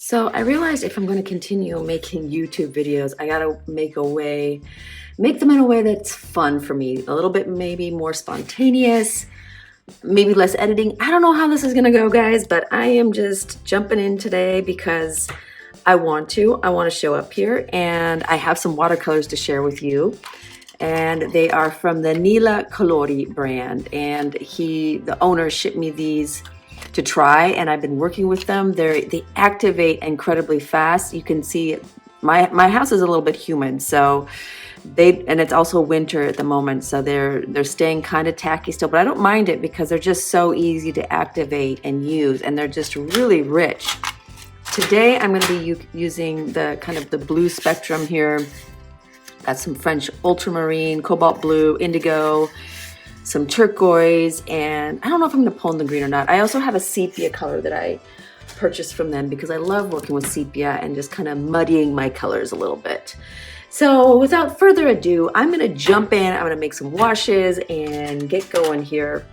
So I realized if I'm going to continue making YouTube videos, I got to make them in a way that's fun for me, a little bit maybe more spontaneous, maybe less editing. I don't know how this is going to go, guys, but I am just jumping in today because I want to. I want to show up here, and I have some watercolors to share with you. And they are from the Nila Colori brand, and the owner, shipped me these to try, and I've been working with them. They activate incredibly fast. You can see my house is a little bit humid, so and it's also winter at the moment, so they're staying kind of tacky still, but I don't mind it because they're just so easy to activate and use, and they're just really rich. Today I'm going to be using the kind of the blue spectrum here. That's some French ultramarine, cobalt blue, indigo, some turquoise, and I don't know if I'm going to pull in the green or not. I also have a sepia color that I purchased from them because I love working with sepia and just kind of muddying my colors a little bit. So without further ado, I'm going to jump in. I'm going to make some washes and get going here.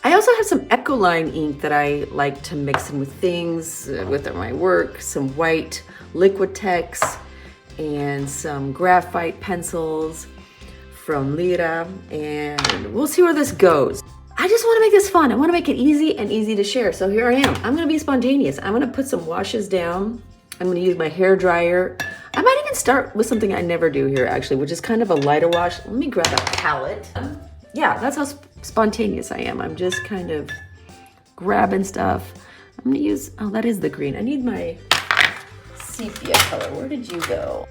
I also have some Ecoline ink that I like to mix in with things, with my work, some white Liquitex, and some graphite pencils from Lira, and we'll see where this goes. I just want to make this fun. I want to make it easy and easy to share. So here I am. I'm going to be spontaneous. I'm going to put some washes down. I'm going to use my hair dryer. I might even start with something I never do here, actually, which is kind of a lighter wash. Let me grab a palette. Yeah, that's how spontaneous I am. I'm just kind of grabbing stuff. I'm going to use, oh, that is the green. I need my sepia color. Where did you go?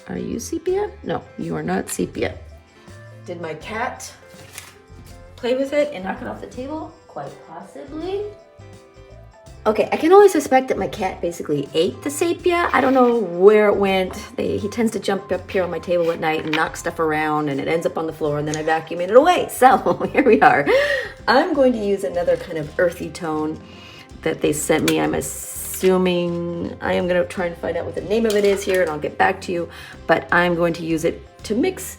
Are you sepia? No, you are not sepia. Did my cat play with it and knock it off the table? Quite possibly. Okay, I can only suspect that my cat basically ate the sepia. I don't know where it went. He tends to jump up here on my table at night and knock stuff around, and it ends up on the floor, and then I vacuum it away. So here we are. I'm going to use another kind of earthy tone that they sent me. I'm assuming, I am going to try and find out what the name of it is here, and I'll get back to you. But I'm going to use it to mix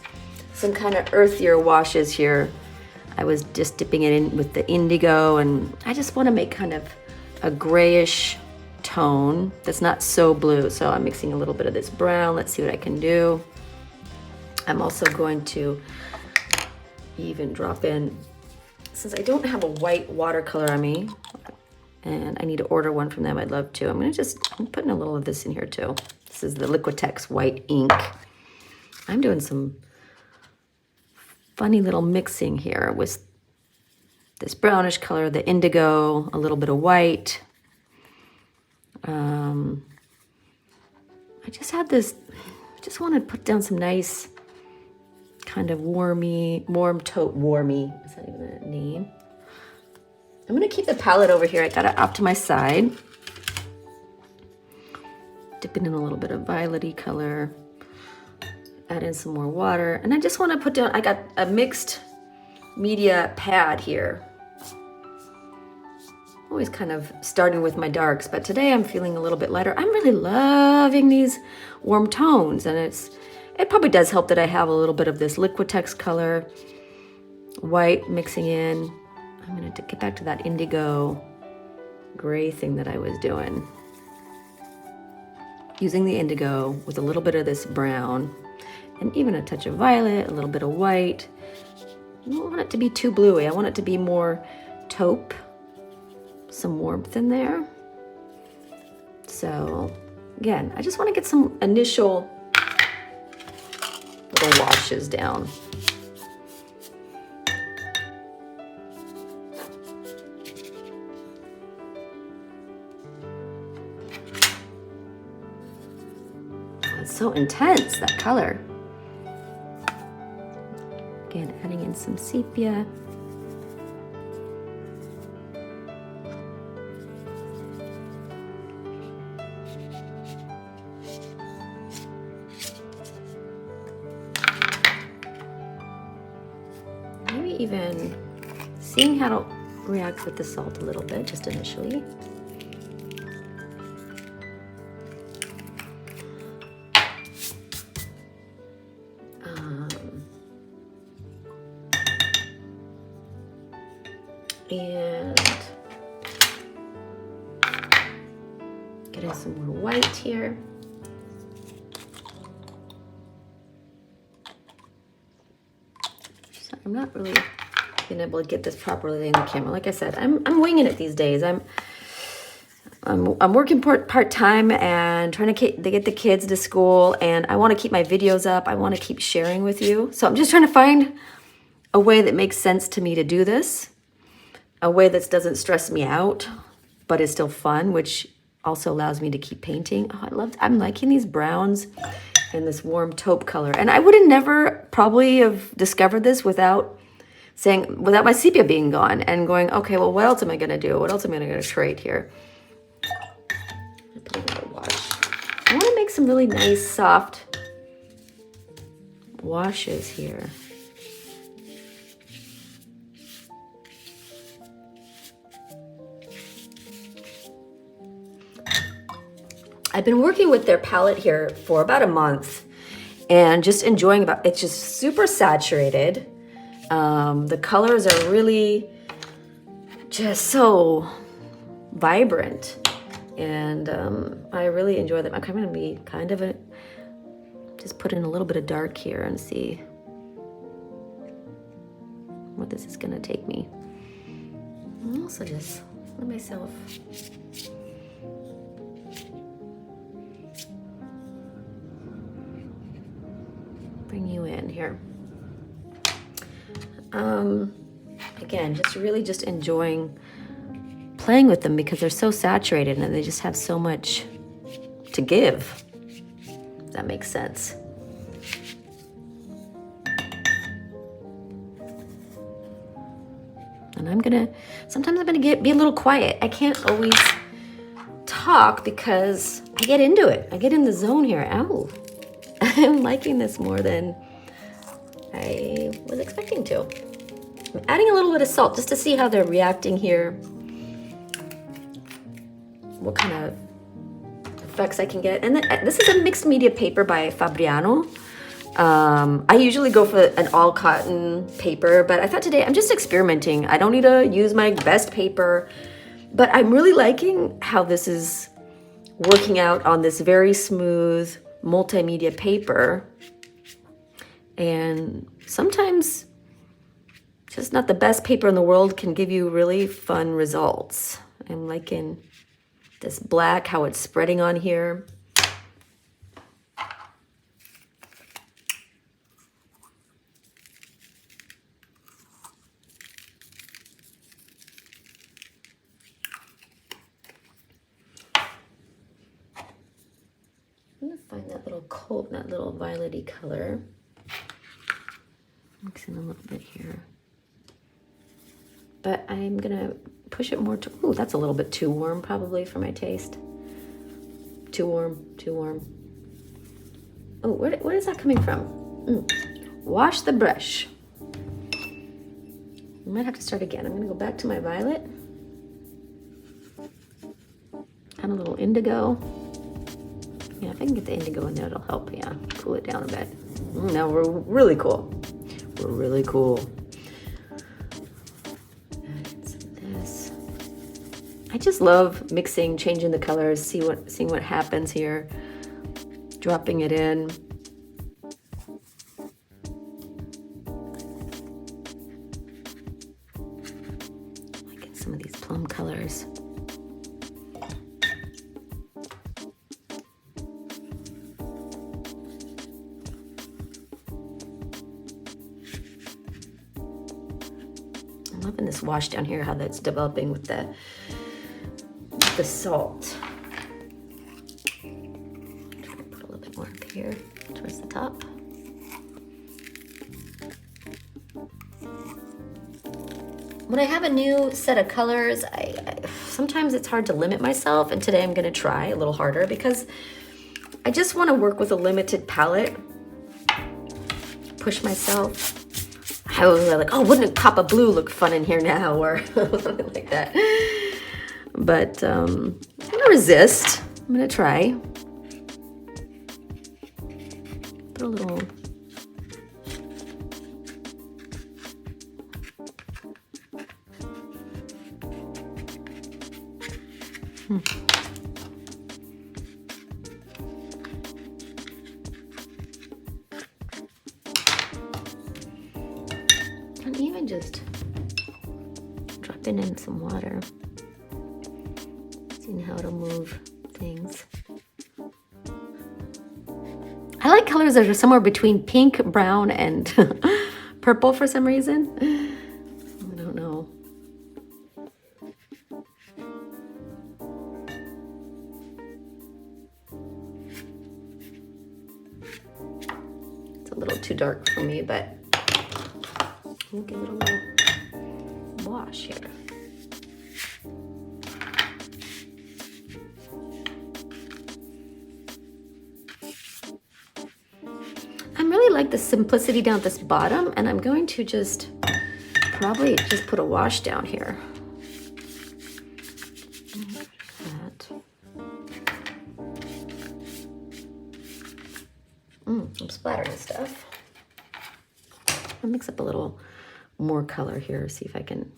some kind of earthier washes here. I was just dipping it in with the indigo, and I just want to make kind of a grayish tone that's not so blue. So I'm mixing a little bit of this brown. Let's see what I can do. I'm also going to even drop in, since I don't have a white watercolor on me, and I need to order one from them, I'd love to. I'm putting a little of this in here too. This is the Liquitex white ink. I'm doing some funny little mixing here with this brownish color, the indigo, a little bit of white. I just had this, I just want to put down some nice kind of warmy, is that even a name? I'm gonna keep the palette over here. I got it off to my side. Dipping in a little bit of violety color. Add in some more water. And I just want to put down, I got a mixed media pad here. Always kind of starting with my darks, but today I'm feeling a little bit lighter. I'm really loving these warm tones, and it probably does help that I have a little bit of this Liquitex color, white mixing in. I'm going to get back to that indigo gray thing that I was doing. Using the indigo with a little bit of this brown, and even a touch of violet, a little bit of white. I don't want it to be too bluey. I want it to be more taupe, some warmth in there. So again, I just want to get some initial little washes down. It's so intense, that color. Again, adding in some sepia. Maybe even seeing how it reacts with the salt a little bit, just initially. And get Getting some more white here. So I'm not really being able to get this properly in the camera. Like I said, I'm winging it these days. I'm working part-time and trying to get the kids to school, and I want to keep my videos up. I want to keep sharing with you. So I'm just trying to find a way that makes sense to me to do this, a way that doesn't stress me out, but is still fun, which also allows me to keep painting. Oh, I'm liking these browns and this warm taupe color. And I would have never probably have discovered this without my sepia being gone and going, okay, well, what else am I gonna do? What else am I gonna trade here? Put a little wash. I wanna make some really nice, soft washes here. I've been working with their palette here for about a month and just enjoying it's just super saturated. The colors are really just so vibrant, and I really enjoy them. I'm going to be just put in a little bit of dark here and see what this is going to take me. And also just let myself bring you in here. Again, just enjoying playing with them because they're so saturated and they just have so much to give. If that makes sense. And sometimes I'm gonna be a little quiet. I can't always talk because I get into it. I get in the zone here. Ow. I'm liking this more than I was expecting to. I'm adding a little bit of salt just to see how they're reacting here. What kind of effects I can get. And this is a mixed media paper by Fabriano. I usually go for an all cotton paper, but I thought today I'm just experimenting. I don't need to use my best paper, but I'm really liking how this is working out on this very smooth multimedia paper. And sometimes just not the best paper in the world can give you really fun results. I'm liking this black, how it's spreading on here. I'm gonna find that little violet-y color. Mix in a little bit here. But I'm gonna push it more to, ooh, that's a little bit too warm probably for my taste. Too warm. Oh, where is that coming from? Wash the brush. I might have to start again. I'm gonna go back to my violet. Add a little indigo. Yeah, if I can get the indigo in there, it'll help, yeah, cool it down a bit. Now we're really cool. We're really cool. Add some of this. I just love mixing, changing the colors, seeing what happens here. Dropping it in. Liking some of these plum colors. I'm loving this wash down here, how that's developing with the salt. Try to put a little bit more up here towards the top. When I have a new set of colors, sometimes it's hard to limit myself, and today I'm gonna try a little harder because I just wanna work with a limited palette, push myself. I was like, oh, wouldn't a copper blue look fun in here now, or something like that. But I'm gonna resist. I'm gonna try. Put a little. just drop it in some water. Seeing how it'll move things. I like colors that are somewhere between pink, brown, and purple for some reason. I don't know. It's a little too dark for me, but we'll give it a little wash here. I really like the simplicity down at this bottom, and I'm going to just probably just put a wash down here. I'm splattering stuff. I'll mix up a little more color here, see if I can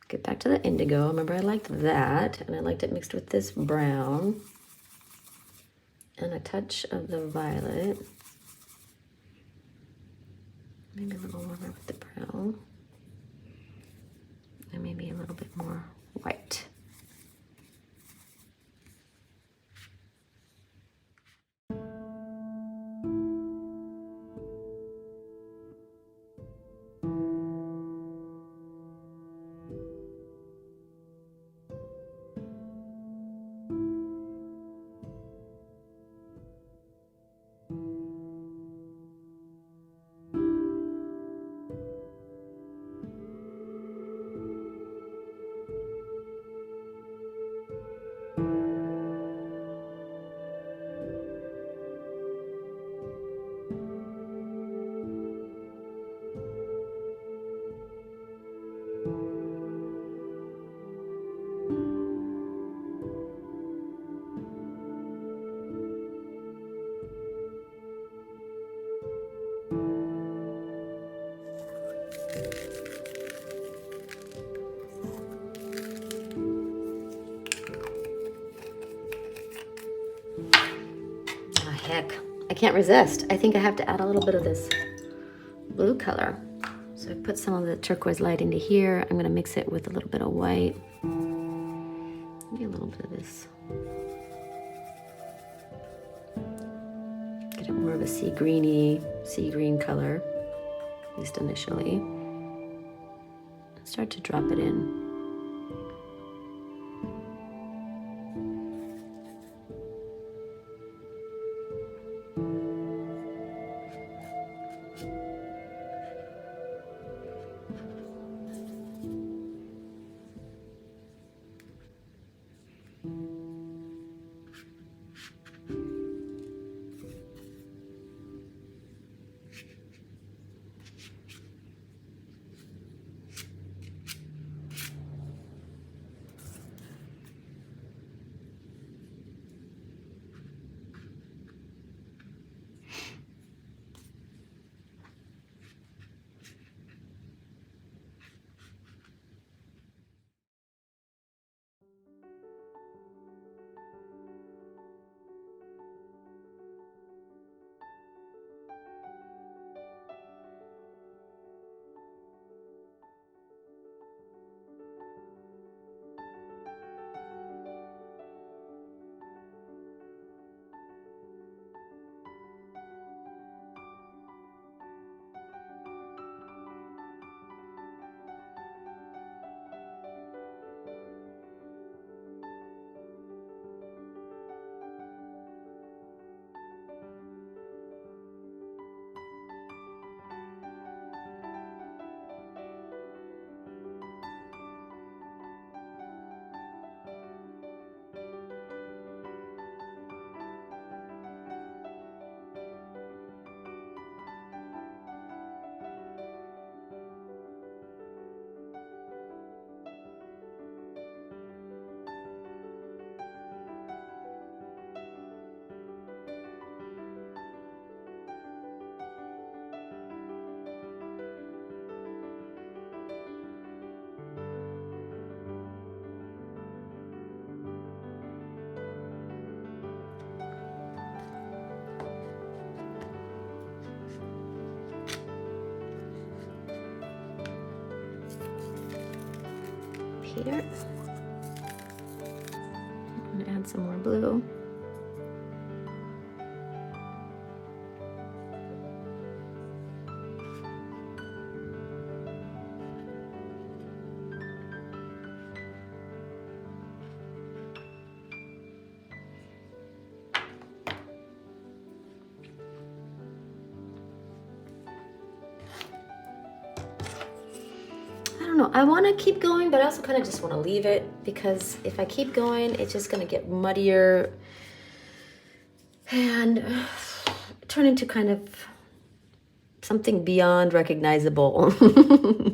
get back to the indigo. Remember, I liked that, and I liked it mixed with this brown and a touch of the violet. Maybe a little warmer with the brown, and maybe a little bit more white. Heck, I can't resist. I think I have to add a little bit of this blue color. So I put some of the turquoise light into here. I'm gonna mix it with a little bit of white. Maybe a little bit of this. Get it more of a sea green color, at least initially. Start to drop it in. here. I'm gonna add some more blue. I don't know, I want to keep going, but I also kind of just want to leave it, because if I keep going, it's just going to get muddier and turn into kind of something beyond recognizable.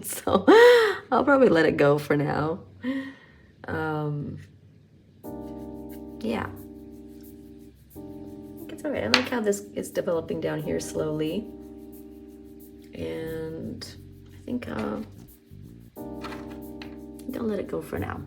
So I'll probably let it go for now. Yeah, I think it's all right. I like how this is developing down here slowly, and I think I'll let it go for now.